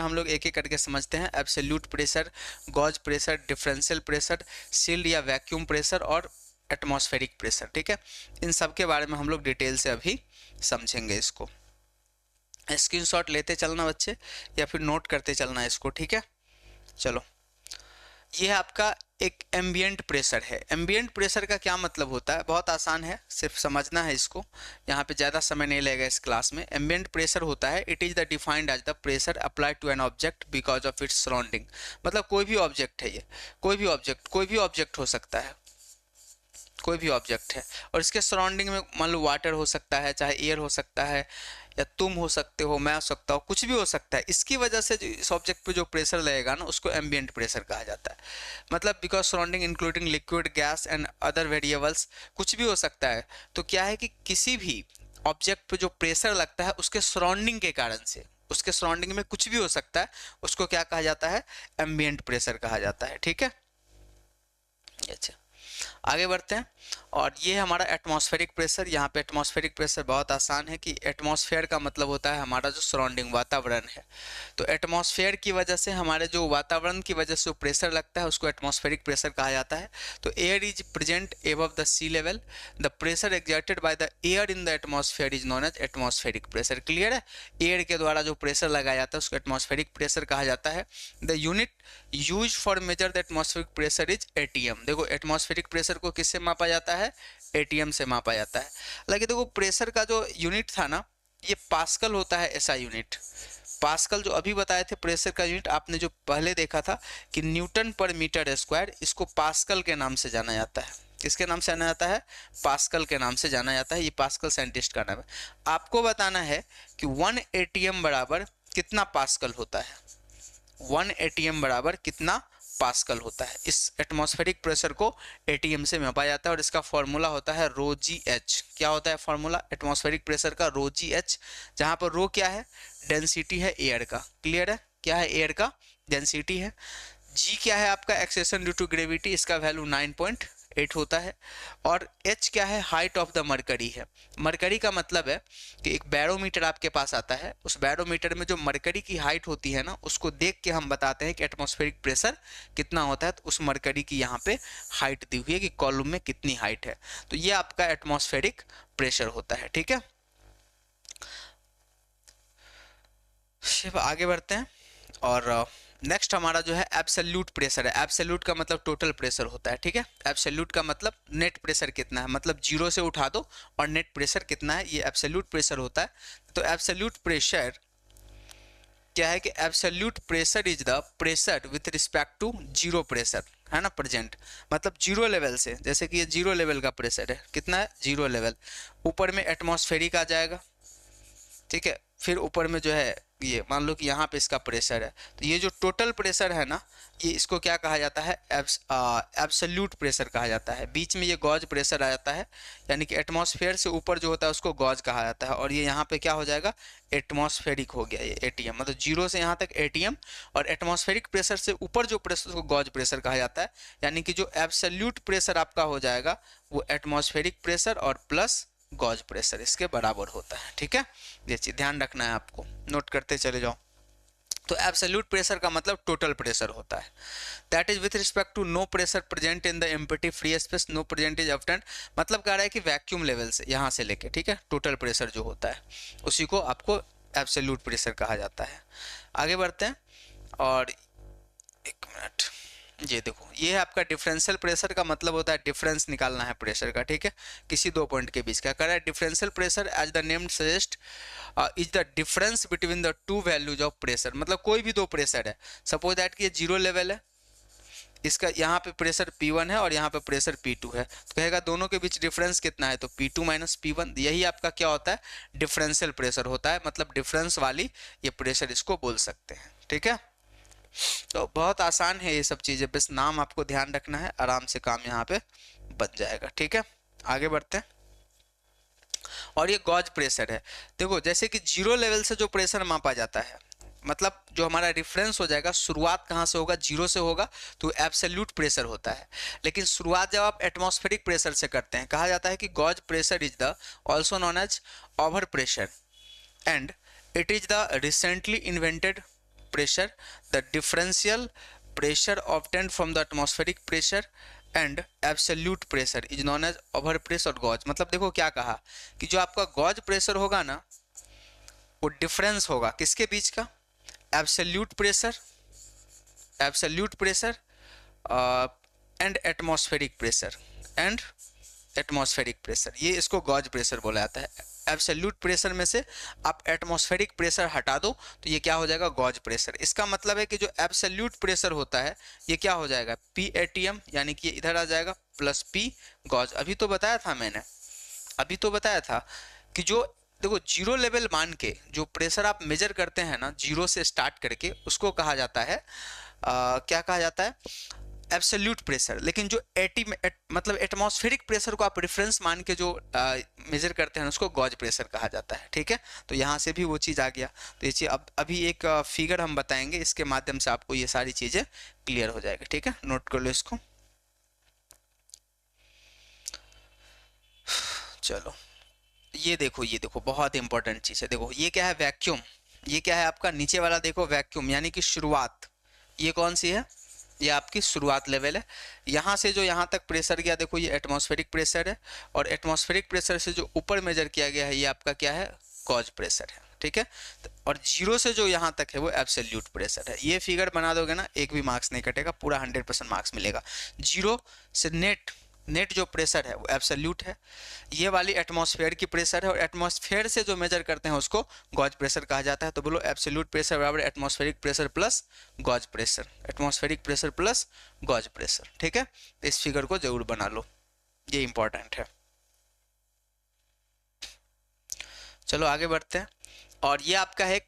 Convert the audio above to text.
हम लोग एक एक करके समझते हैं। Absolute pressure, gauge pressure, differential pressure, sealed या वैक्यूम प्रेशर और एटमॉस्फेरिक प्रेशर। ठीक है, इन सब के बारे में हम लोग डिटेल से अभी समझेंगे। इसको स्क्रीनशॉट लेते चलना बच्चे, या फिर नोट करते चलना इसको। ठीक है, चलो। ये आपका एक एम्बिएंट प्रेशर है। एम्बिएंट प्रेशर का क्या मतलब होता है, बहुत आसान है, सिर्फ समझना है इसको, यहाँ पे ज़्यादा समय नहीं लगेगा इस क्लास में। एम्बिएंट प्रेशर होता है, it is the defined as the pressure applied to an object because of its surrounding. मतलब कोई भी ऑब्जेक्ट है, ये कोई भी ऑब्जेक्ट हो सकता है, कोई भी ऑब्जेक्ट है, और इसके सराउंडिंग में मान लो वाटर हो सकता है, चाहे एयर हो सकता है, या तुम हो सकते हो, मैं हो सकता हूँ, कुछ भी हो सकता है। इसकी वजह से जो इस ऑब्जेक्ट पे जो प्रेशर लगेगा ना, उसको एम्बिएंट प्रेशर कहा जाता है। मतलब because surrounding including liquid, gas and other variables, कुछ भी हो सकता है। तो क्या है कि किसी भी ऑब्जेक्ट पे जो प्रेशर लगता है उसके सराउंडिंग के कारण से, उसके सराउंडिंग में कुछ भी हो सकता है, उसको क्या कहा जाता है, एम्बिएंट प्रेशर कहा जाता है। ठीक है, अच्छा आगे बढ़ते हैं। और ये हमारा एटमॉस्फेरिक प्रेशर। यहाँ पे एटमॉस्फेरिक प्रेशर बहुत आसान है कि एटमॉस्फेयर का मतलब होता है हमारा जो सराउंडिंग वातावरण है। तो एटमॉस्फेयर की वजह से, हमारे जो वातावरण की वजह से जो प्रेशर लगता है उसको एटमॉस्फेरिक प्रेशर कहा जाता है। तो air is present above the sea level, the pressure exerted by the air in the atmosphere is known as atmospheric pressure. Clear है, एयर के द्वारा जो प्रेशर लगाया जाता है उसको एटमॉस्फेरिक प्रेशर कहा जाता है। The unit use for measure the atmospheric pressure is ATM. देखो एटमॉस्फेरिक प्रेशर को किससे मापा जाता है, एटीएम से मापा जाता है। लेकिन देखो प्रेशर का जो यूनिट था ना, ये पास्कल होता है, ऐसा यूनिट पास्कल जो अभी बताए थे प्रेशर का यूनिट, आपने जो पहले देखा था कि न्यूटन पर मीटर स्क्वायर, इसको पास्कल के नाम से जाना जाता है। किसके नाम से जाना जाता है, पास्कल के नाम से जाना जाता है। ये पास्कल साइंटिस्ट का नाम है। आपको बताना है कि 1 एटीएम बराबर कितना पास्कल होता है, 1 एटीएम बराबर कितना पास्कल होता है। इस एटमॉस्फेरिक प्रेशर को एटीएम से मापा जाता है और इसका फॉर्मूला होता है रो जी एच। क्या होता है फॉर्मूला एटमॉस्फेरिक प्रेशर का, रो जी एच, जहाँ पर रो क्या है, डेंसिटी है एयर का। क्लियर है, क्या है, एयर का डेंसिटी है। जी क्या है आपका, एक्सेशन ड्यू टू ग्रेविटी, इसका वैल्यू 9.8 होता है। और एच क्या है, हाइट ऑफ द मरकरी है। मरकरी का मतलब है कि एक बैरोमीटर आपके पास आता है, उस बैरोमीटर में जो मरकरी की हाइट होती है ना, उसको देख के हम बताते हैं कि एटमॉस्फेरिक प्रेशर कितना होता है। तो उस मरकरी की यहाँ पे हाइट दी हुई है कि कॉलम में कितनी हाइट है। तो ये आपका एटमॉस्फेरिक प्रेशर होता है। ठीक है, आगे बढ़ते हैं। और नेक्स्ट हमारा जो है एब्सोल्यूट प्रेशर है। एब्सोल्यूट का मतलब टोटल प्रेशर होता है। ठीक है, एब्सोल्यूट का मतलब नेट प्रेशर कितना है, मतलब जीरो से उठा दो और नेट प्रेशर कितना है, ये एब्सोल्यूट प्रेशर होता है। तो एब्सोल्यूट प्रेशर क्या है कि absolute pressure is the pressure with respect to zero pressure, है ना, प्रेजेंट, मतलब जीरो लेवल से। जैसे कि ये जीरो लेवल का प्रेशर है, कितना है, जीरो लेवल। ऊपर में एटमॉस्फेरिक आ जाएगा, ठीक है, फिर ऊपर में जो है ये मान लो कि यहाँ पे इसका प्रेशर है। तो ये जो टोटल प्रेशर है ना, ये इसको क्या कहा जाता है, एब्सोल्यूट प्रेशर कहा जाता है। बीच में ये गॉज प्रेशर आ जाता है, यानी कि एटमॉस्फेयर से ऊपर जो होता है उसको गॉज कहा जाता है। और ये यहाँ पे क्या हो जाएगा, एटमॉस्फेरिक हो गया ये एटीएम, मतलब जीरो से यहाँ तक एटीएम। और एटमॉस्फेरिक प्रेशर से ऊपर जो प्रेशर उसको गॉज प्रेशर कहा जाता है। यानी कि जो एब्सोल्यूट प्रेशर आपका हो जाएगा वो एटमॉस्फेरिक प्रेशर और प्लस गॉज प्रेशर इसके बराबर होता है। ठीक है, ये चीज ध्यान रखना है, आपको नोट करते चले जाओ। तो एब्सोल्यूट प्रेशर का मतलब टोटल प्रेशर होता है। That is with respect to no pressure present in the empty free space, no present is obtained. मतलब कह रहा है कि वैक्यूम लेवल से यहाँ से लेके, ठीक है, टोटल प्रेशर जो होता है उसी को आपको एब्सोल्यूट प्रेशर कहा जाता है। आगे बढ़ते हैं। और एक मिनट, ये देखो, ये है आपका डिफरेंशियल प्रेशर का मतलब होता है डिफरेंस निकालना है प्रेशर का। ठीक है, किसी दो पॉइंट के बीच का कर रहा है। Differential pressure as the name suggest is the difference between the two values of pressure. मतलब कोई भी दो प्रेशर है, सपोज दैट कि ये जीरो लेवल है, इसका यहाँ पे प्रेशर P1 है और यहाँ पे प्रेशर P2 है, तो कहेगा दोनों के बीच डिफरेंस कितना है, तो P2 माइनस P1, यही आपका क्या होता है, डिफरेंशियल प्रेशर होता है। मतलब डिफरेंस वाली ये प्रेशर इसको बोल सकते हैं। ठीक है, तो बहुत आसान है ये सब चीज़ें, बस नाम आपको ध्यान रखना है, आराम से काम यहाँ पे बन जाएगा। ठीक है, आगे बढ़ते हैं। और ये गॉज प्रेशर है। देखो जैसे कि जीरो लेवल से जो प्रेशर मापा जाता है, मतलब जो हमारा रेफरेंस हो जाएगा, शुरुआत कहाँ से होगा, जीरो से होगा, तो एब्सोल्यूट प्रेशर होता है। लेकिन शुरुआत जब आप एटमॉस्फेरिक प्रेशर से करते हैं, कहा जाता है कि gauge pressure is the also known as over pressure and it is the recently invented pressure, the differential pressure obtained from the atmospheric pressure and absolute pressure is known as overpress और gauge. मतलब देखो क्या कहा कि जो आपका gauge pressure होगा ना वो डिफरेंस होगा किसके बीच का, absolute pressure and atmospheric pressure, ये इसको गॉज प्रेशर बोला जाता है। एब्सोल्यूट प्रेशर में से आप एटमॉस्फेरिक प्रेशर हटा दो तो ये क्या हो जाएगा, गॉज प्रेशर। इसका मतलब है कि जो एब्सोल्यूट प्रेशर होता है ये क्या हो जाएगा, पी एटीएम, यानी कि इधर आ जाएगा प्लस पी गॉज। अभी तो बताया था कि जो देखो जीरो लेवल मान के जो प्रेशर आप मेजर करते हैं ना, जीरो से स्टार्ट करके, उसको कहा जाता है क्या कहा जाता है, एब्सोल्यूट प्रेशर। लेकिन जो मतलब एटमॉस्फेरिक प्रेशर को आप रेफरेंस मान के जो मेजर करते हैं उसको गॉज प्रेशर कहा जाता है। ठीक है, तो यहाँ से भी वो चीज़ आ गया। तो ये चीज़ अभी एक फिगर हम बताएंगे, इसके माध्यम से आपको ये सारी चीज़ें क्लियर हो जाएगी। ठीक है, नोट कर लो इसको। चलो ये देखो बहुत इंपॉर्टेंट चीज़ है। देखो ये क्या है, वैक्यूम। ये क्या है आपका नीचे वाला, देखो वैक्यूम यानी कि शुरुआत। ये कौन सी है, ये आपकी शुरुआत लेवल है। यहाँ से जो यहाँ तक प्रेशर गया, देखो ये एटमॉस्फेरिक प्रेशर है, और एटमॉस्फेरिक प्रेशर से जो ऊपर मेजर किया गया है ये आपका क्या है, गॉज प्रेशर है। ठीक है, और जीरो से जो यहाँ तक है वो एब्सोल्यूट प्रेशर है। ये फिगर बना दोगे ना, एक भी मार्क्स नहीं कटेगा, पूरा 100% मार्क्स मिलेगा। जीरो से नेट जो प्रेशर है वो एब्सोल्यूट है, ये वाली एटमॉस्फेयर की प्रेशर है, और एटमॉस्फेयर से जो मेजर करते हैं उसको गॉज प्रेशर कहा जाता है। तो बोलो एब्सोल्यूट प्रेशर बराबर atmospheric pressure plus gauge pressure, atmospheric pressure plus gauge pressure. ठीक है, इस फिगर को जरूर बना लो, ये इंपॉर्टेंट है। चलो आगे बढ़ते हैं, और ये आपका है